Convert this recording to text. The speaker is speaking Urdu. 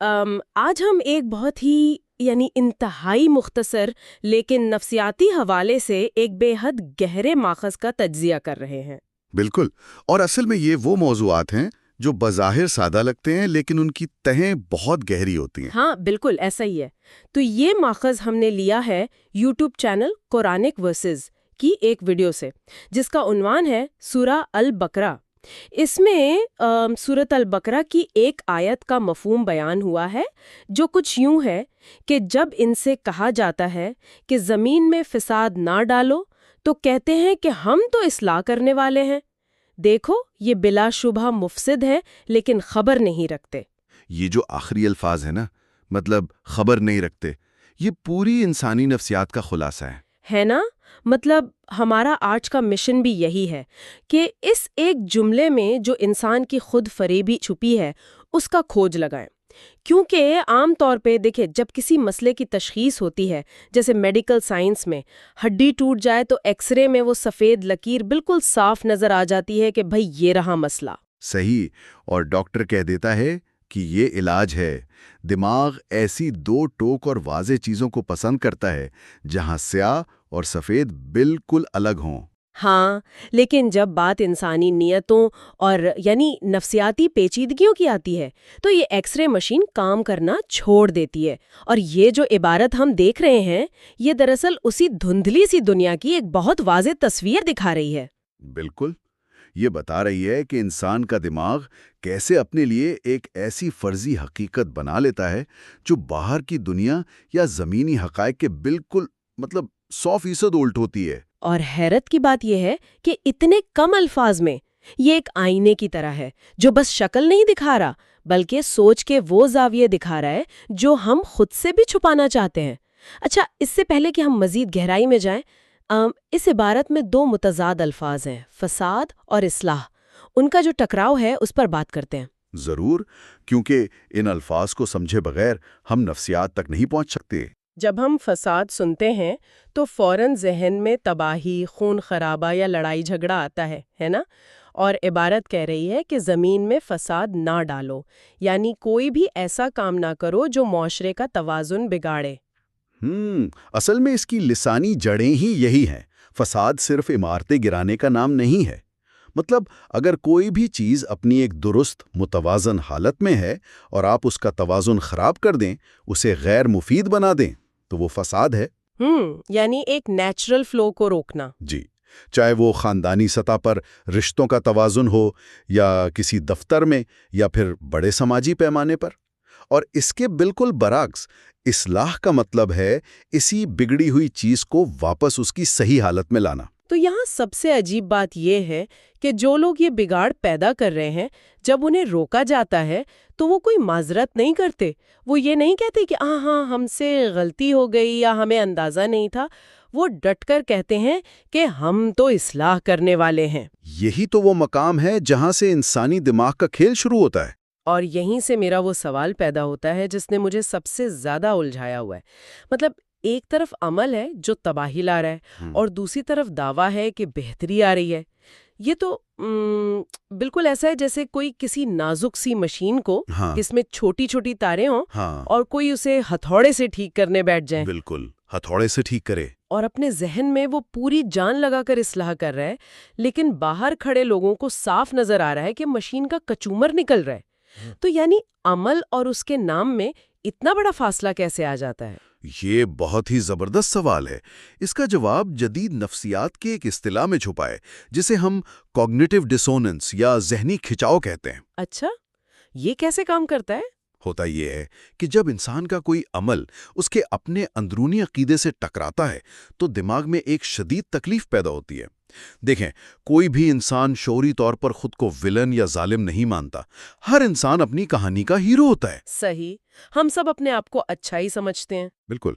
آج ہم ایک بہت ہی انتہائی مختصر لیکن نفسیاتی حوالے سے ایک بے حد گہرے ماخذ کا تجزیہ کر رہے ہیں۔ بالکل، اور اصل میں یہ وہ موضوعات ہیں جو بظاہر سادہ لگتے ہیں لیکن ان کی تہیں بہت گہری ہوتی ہیں۔ ہاں بالکل ایسا ہی ہے۔ تو یہ ماخذ ہم نے لیا ہے یوٹیوب چینل قرآنک ورسز کی ایک ویڈیو سے، جس کا عنوان ہے سورہ البقرہ۔ اس میں سورۃ البقرہ کی ایک آیت کا مفہوم بیان ہوا ہے جو کچھ یوں ہے کہ جب ان سے کہا جاتا ہے کہ زمین میں فساد نہ ڈالو تو کہتے ہیں کہ ہم تو اصلاح کرنے والے ہیں، دیکھو یہ بلا شبہ مفسد ہے لیکن خبر نہیں رکھتے۔ یہ جو آخری الفاظ ہے نا، مطلب خبر نہیں رکھتے، یہ پوری انسانی نفسیات کا خلاصہ ہے نا؟ مطلب ہمارا آج کا مشن بھی یہی ہے کہ اس ایک جملے میں جو انسان کی خود فریبی چھپی ہے اس کا کھوج لگائیں، کیونکہ عام طور پہ دیکھیں جب کسی مسئلے کی تشخیص ہوتی ہے، جیسے میڈیکل سائنس میں ہڈی ٹوٹ جائے تو ایکس رے میں وہ سفید لکیر بالکل صاف نظر آ جاتی ہے کہ بھئی یہ رہا مسئلہ۔ صحیح، اور ڈاکٹر کہہ دیتا ہے کہ یہ علاج ہے۔ دماغ ایسی دو ٹوک اور واضح چیزوں کو پسند کرتا ہے جہاں سیاہ اور سفید بالکل الگ ہوں۔ ہاں، لیکن جب بات انسانی نیتوں اور نفسیاتی پیچیدگیوں کی آتی ہے تو یہ ایکس رے مشین کام کرنا چھوڑ دیتی ہے، اور یہ جو عبارت ہم دیکھ رہے ہیں یہ دراصل اسی دھندلی سی دنیا کی ایک بہت واضح تصویر دکھا رہی ہے۔ بالکل، یہ بتا رہی ہے کہ انسان کا دماغ کیسے اپنے لیے ایک ایسی فرضی حقیقت بنا لیتا ہے جو باہر کی دنیا یا زمینی حقائق کے بالکل 100% الٹ ہوتی ہے۔ اور حیرت کی بات یہ ہے کہ اتنے کم الفاظ میں یہ ایک آئینے کی طرح ہے جو بس شکل نہیں دکھا رہا بلکہ سوچ کے وہ زاویے دکھا رہا ہے جو ہم خود سے بھی چھپانا چاہتے ہیں۔ اچھا، اس سے پہلے کہ ہم مزید گہرائی میں جائیں، اس عبارت میں دو متضاد الفاظ ہیں، فساد اور اصلاح۔ ان کا جو ٹکراؤ ہے اس پر بات کرتے ہیں۔ ضرور، کیونکہ ان الفاظ کو سمجھے بغیر ہم نفسیات تک نہیں پہنچ سکتے۔ جب ہم فساد سنتے ہیں تو فوراً ذہن میں تباہی، خون خرابہ یا لڑائی جھگڑا آتا ہے نا؟ اور عبارت کہہ رہی ہے کہ زمین میں فساد نہ ڈالو، یعنی کوئی بھی ایسا کام نہ کرو جو معاشرے کا توازن بگاڑے۔ اصل میں اس کی لسانی جڑیں ہی یہی ہیں۔ فساد صرف عمارتیں گرانے کا نام نہیں ہے۔ مطلب اگر کوئی بھی چیز اپنی ایک درست متوازن حالت میں ہے اور آپ اس کا توازن خراب کر دیں، اسے غیر مفید بنا دیں، تو وہ فساد ہے۔ یعنی ایک نیچرل فلو کو روکنا۔ جی، چاہے وہ خاندانی سطح پر رشتوں کا توازن ہو، یا کسی دفتر میں، یا پھر بڑے سماجی پیمانے پر۔ اور اس کے بالکل برعکس، اصلاح کا مطلب ہے اسی بگڑی ہوئی چیز کو واپس اس کی صحیح حالت میں لانا۔ تو یہاں سب سے عجیب بات یہ ہے کہ جو لوگ یہ بگاڑ پیدا کر رہے ہیں، جب انہیں روکا جاتا ہے تو وہ کوئی معذرت نہیں کرتے۔ وہ یہ نہیں کہتے کہ ہاں ہم سے غلطی ہو گئی یا ہمیں اندازہ نہیں تھا۔ وہ ڈٹ کر کہتے ہیں کہ ہم تو اصلاح کرنے والے ہیں۔ یہی تو وہ مقام ہے جہاں سے انسانی دماغ کا کھیل شروع ہوتا ہے۔ اور یہیں سے میرا وہ سوال پیدا ہوتا ہے جس نے مجھے سب سے زیادہ الجھایا ہوا ہے۔ مطلب ایک طرف عمل ہے جو تباہی لا رہا ہے اور دوسری طرف دعویٰ ہے کہ بہتری آ رہی ہے۔ یہ تو بالکل ایسا ہے جیسے کوئی کسی نازک سی مشین کو جس میں چھوٹی چھوٹی تاریں ہوں اور کوئی اسے ہتھوڑے سے ٹھیک کرنے بیٹھ جائے۔ بالکل، ہتھوڑے سے ٹھیک کرے، اور اپنے ذہن میں وہ پوری جان لگا کر اصلاح کر رہا ہے، لیکن باہر کھڑے لوگوں کو صاف نظر آ رہا ہے کہ مشین کا کچومر نکل رہا ہے۔ تو عمل اور اس کے نام میں اتنا بڑا فاصلہ کیسے آ جاتا ہے؟ یہ بہت ہی زبردست سوال ہے۔ اس کا جواب جدید نفسیات کے ایک اصطلاح میں چھپا ہے جسے ہم کوگنیٹو ڈسوننس یا ذہنی کھچاؤ کہتے ہیں۔ اچھا، یہ کیسے کام کرتا ہے؟ ہوتا یہ ہے کہ جب انسان کا کوئی عمل اس کے اپنے اندرونی عقیدے سے ٹکراتا ہے تو دماغ میں ایک شدید تکلیف پیدا ہوتی ہے۔ دیکھیں، کوئی بھی انسان شعوری طور پر خود کو ولن یا ظالم نہیں مانتا۔ ہر انسان اپنی کہانی کا ہیرو ہوتا ہے۔ صحیح، ہم سب اپنے آپ کو اچھا ہی سمجھتے ہیں۔ بالکل،